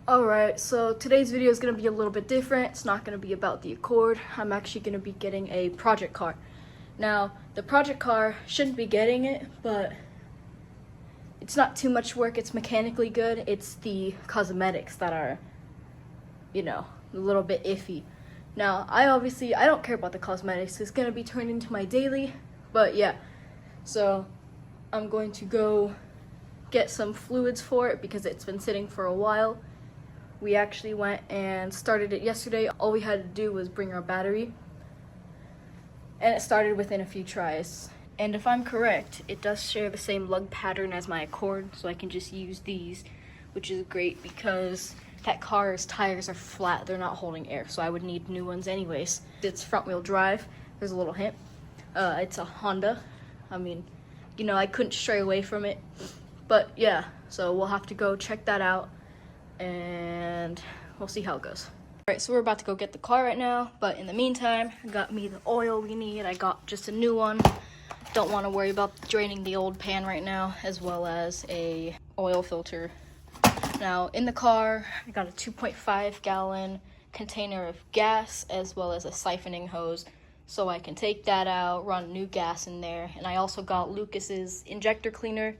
Alright, so today's video is going to be a little bit different. It's not going to be about the Accord. I'm actually going to be getting a project car. Now, the project car, shouldn't be getting it, but it's not too much work. It's mechanically good. It's the cosmetics that are, a little bit iffy. Now, I don't care about the cosmetics. It's going to be turned into my daily, but yeah. So, I'm going to go get some fluids for it because it's been sitting for a while. We actually went and started it yesterday. All we had to do was bring our battery, and it started within a few tries. And if I'm correct, it does share the same lug pattern as my Accord, so I can just use these, which is great because that car's tires are flat. They're not holding air, so I would need new ones anyways. It's front wheel drive. There's a little hint. It's a Honda. I couldn't stray away from it. But yeah, so we'll have to go check that out and we'll see how it goes. Alright, so we're about to go get the car right now, but in the meantime, I got me the oil we need. I got just a new one. Don't want to worry about draining the old pan right now, as well as a oil filter. Now, in the car, I got a 2.5 gallon container of gas, as well as a siphoning hose, so I can take that out, run new gas in there. And I also got Lucas's injector cleaner.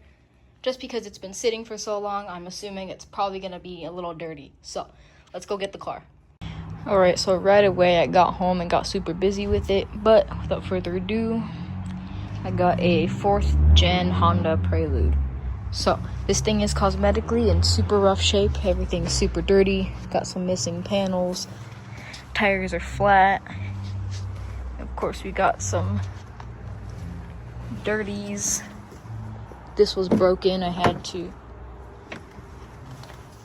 Just because it's been sitting for so long, I'm assuming it's probably gonna be a little dirty. So, let's go get the car. Alright, so right away I got home and got super busy with it, but without further ado, I got a 4th gen Honda Prelude. So, this thing is cosmetically in super rough shape. Everything's super dirty. Got some missing panels. Tires are flat. Of course, we got some dirties. This was broken. I had to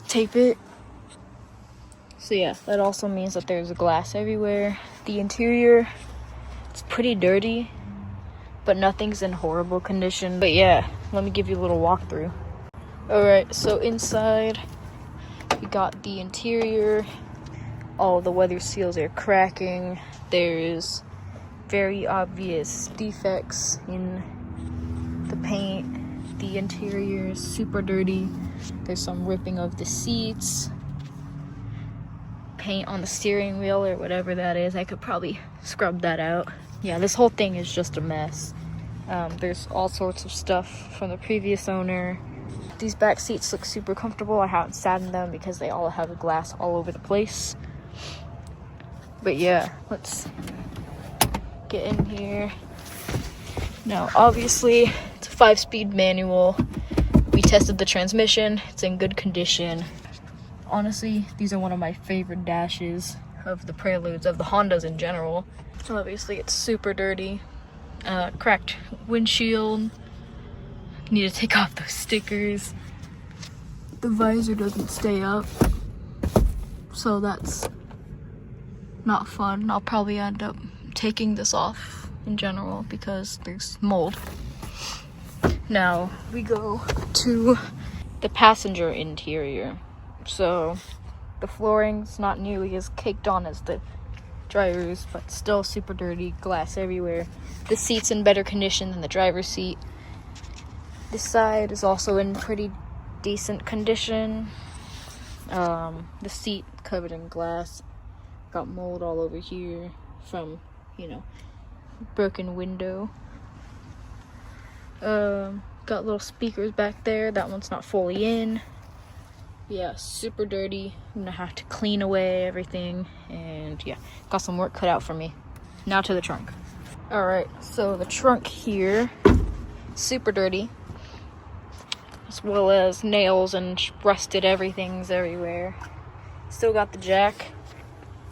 tape it. So yeah, that also means that there's glass everywhere. The interior, it's pretty dirty, but nothing's in horrible condition. But yeah, let me give you a little walkthrough. Alright, so inside, we got the interior. All the weather seals are cracking. There's very obvious defects in the paint. The interior is super dirty. There's some ripping of the seats. Paint on the steering wheel or whatever that is. I could probably scrub that out. Yeah, this whole thing is just a mess. There's all sorts of stuff from the previous owner. These back seats look super comfortable. I haven't sat in them because they all have glass all over the place. But yeah, let's get in here. Now, obviously, it's a 5-speed manual. We tested the transmission. It's in good condition. Honestly, these are one of my favorite dashes of the Preludes, of the Hondas in general. Obviously, it's super dirty. Cracked windshield. Need to take off those stickers. The visor doesn't stay up, so that's not fun. I'll probably end up taking this off in general because there's mold. Now we go to the passenger interior. So the flooring's not nearly as caked on as the driver's, but still super dirty, glass everywhere. The seat's in better condition than the driver's seat. This side is also in pretty decent condition. The seat covered in glass. Got mold all over here from, broken window. Got little speakers back there. That one's not fully in. Yeah, super dirty. I'm gonna have to clean away everything, and yeah, got some work cut out for me. Now to the trunk. Alright, so the trunk here, super dirty, as well as nails and rusted everything's everywhere. Still got the jack.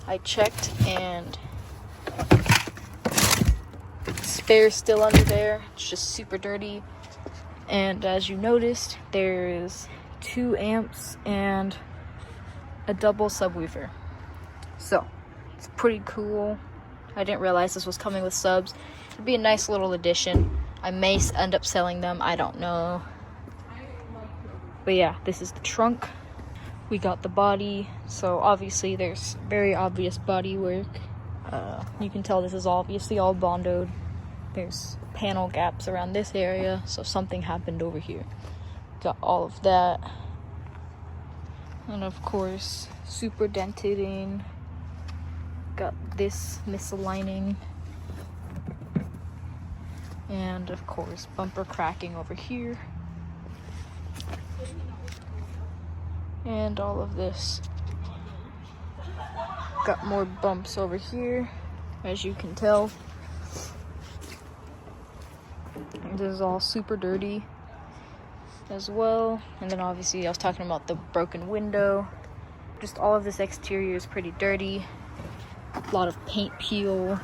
I checked, and spare's still under there. It's just super dirty. And as you noticed, there's 2 amps and a double subwoofer. So it's pretty cool. I didn't realize this was coming with subs. It'd be a nice little addition. I may end up selling them, I don't know. But yeah, this is the trunk. We got the body, so obviously there's very obvious body work. You can tell this is obviously all bondoed. There's panel gaps around this area, so something happened over here. Got all of that. And of course, super denting. Got this misaligning. And of course, bumper cracking over here. And all of this. Got more bumps over here, as you can tell. And this is all super dirty as well. And then obviously I was talking about the broken window. Just all of this exterior is pretty dirty. A lot of paint peel.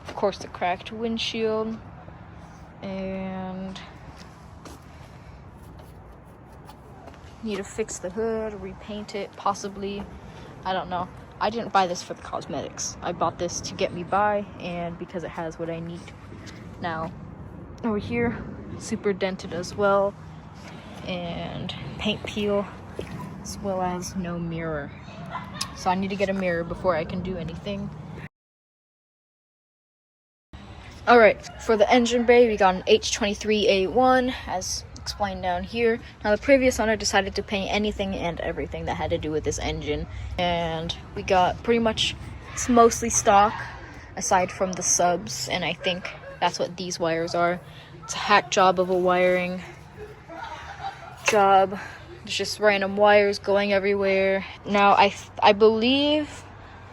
Of course, the cracked windshield. And need to fix the hood, repaint it, possibly. I don't know. I didn't buy this for the cosmetics. I bought this to get me by and because it has what I need. Now, over here, super dented as well. And paint peel, as well as no mirror. So I need to get a mirror before I can do anything. Alright, for the engine bay, we got an H23A1, as explained down here. Now the previous owner decided to paint anything and everything that had to do with this engine. And we got pretty much, it's mostly stock, aside from the subs, and I think that's what these wires are. It's a hack job of a wiring job. There's just random wires going everywhere. Now I believe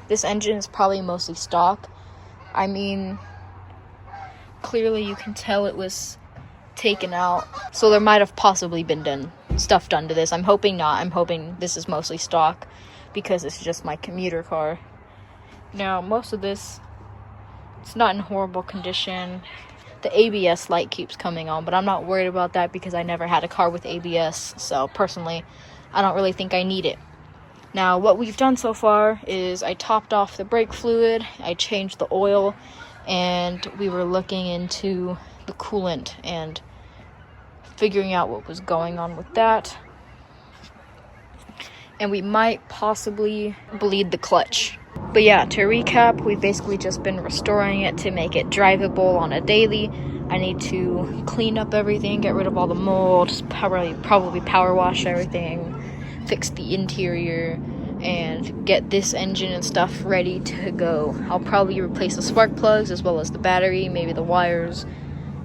this engine is probably mostly stock. I mean, clearly you can tell it was taken out, so there might have possibly been stuff done to this. I'm hoping not. I'm hoping this is mostly stock because it's just my commuter car. Now most of this, it's not in horrible condition. The ABS light keeps coming on, but I'm not worried about that because I never had a car with ABS, so personally I don't really think I need it. Now what we've done so far is I topped off the brake fluid, I changed the oil, and we were looking into the coolant and figuring out what was going on with that. And we might possibly bleed the clutch. But yeah, to recap, we've basically just been restoring it to make it drivable on a daily. I need to clean up everything, get rid of all the mold, probably power wash everything, fix the interior, and get this engine and stuff ready to go. I'll probably replace the spark plugs as well as the battery, maybe the wires,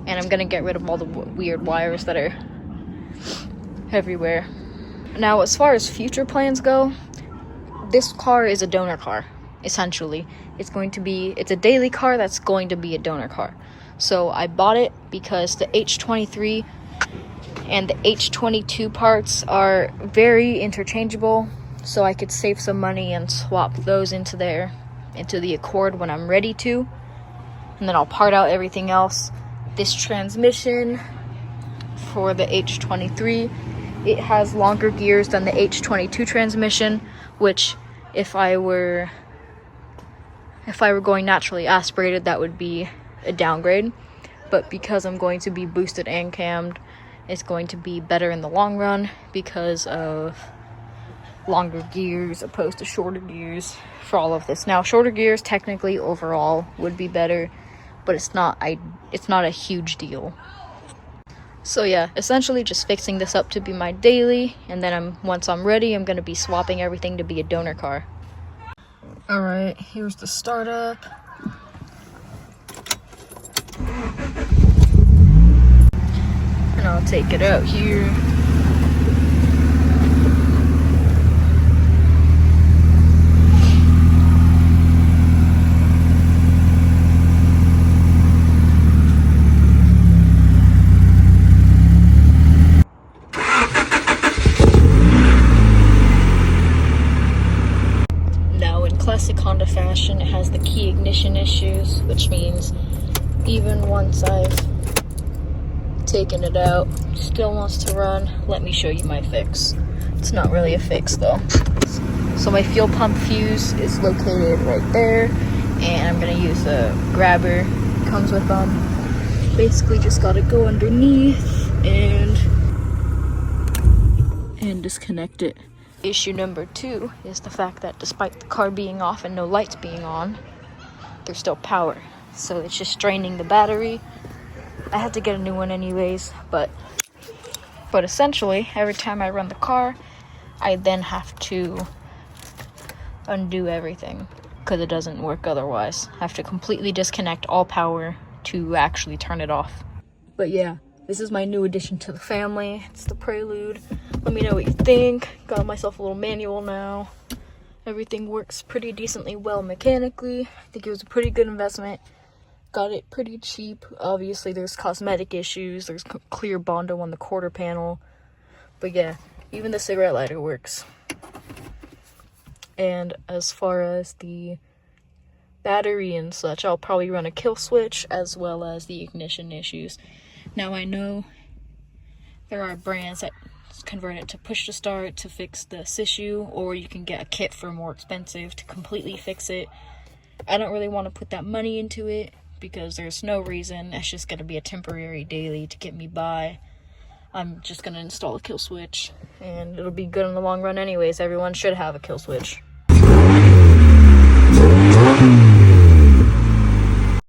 and I'm gonna get rid of all the weird wires that are everywhere. Now, as far as future plans go, this car is a donor car, essentially. It's a daily car that's going to be a donor car. So I bought it because the H23 and the H22 parts are very interchangeable, so I could save some money and swap those into the Accord when I'm ready to, and then I'll part out everything else. This transmission for the H23, it has longer gears than the H22 transmission, which if I were going naturally aspirated, that would be a downgrade. But because I'm going to be boosted and cammed, it's going to be better in the long run because of longer gears opposed to shorter gears for all of this. Now, shorter gears technically overall would be better, but it's not a huge deal. So yeah, essentially just fixing this up to be my daily, and then once I'm ready, I'm gonna be swapping everything to be a donor car. All right, here's the startup. And I'll take it out here. Classic Honda fashion, it has the key ignition issues, which means even once I've taken it out, still wants to run. Let me show you my fix. It's not really a fix though. So my fuel pump fuse is located right there, and I'm gonna use a grabber. It comes with them. Basically just gotta go underneath and disconnect it. Issue number 2 is the fact that despite the car being off and no lights being on, there's still power. So it's just draining the battery. I had to get a new one anyways, but But essentially, every time I run the car, I then have to undo everything because it doesn't work otherwise. I have to completely disconnect all power to actually turn it off. But yeah, this is my new addition to the family. It's the Prelude. Let me know what you think. Got myself a little manual now. Everything works pretty decently well mechanically. I think it was a pretty good investment. Got it pretty cheap. Obviously, there's cosmetic issues. There's clear Bondo on the quarter panel. But yeah, even the cigarette lighter works. And as far as the battery and such, I'll probably run a kill switch as well as the ignition issues. Now I know there are brands that convert it to push to start to fix this issue, or you can get a kit for more expensive to completely fix it. I don't really want to put that money into it because there's no reason. It's just going to be a temporary daily to get me by. I'm just going to install a kill switch and it'll be good in the long run anyways. Everyone should have a kill switch.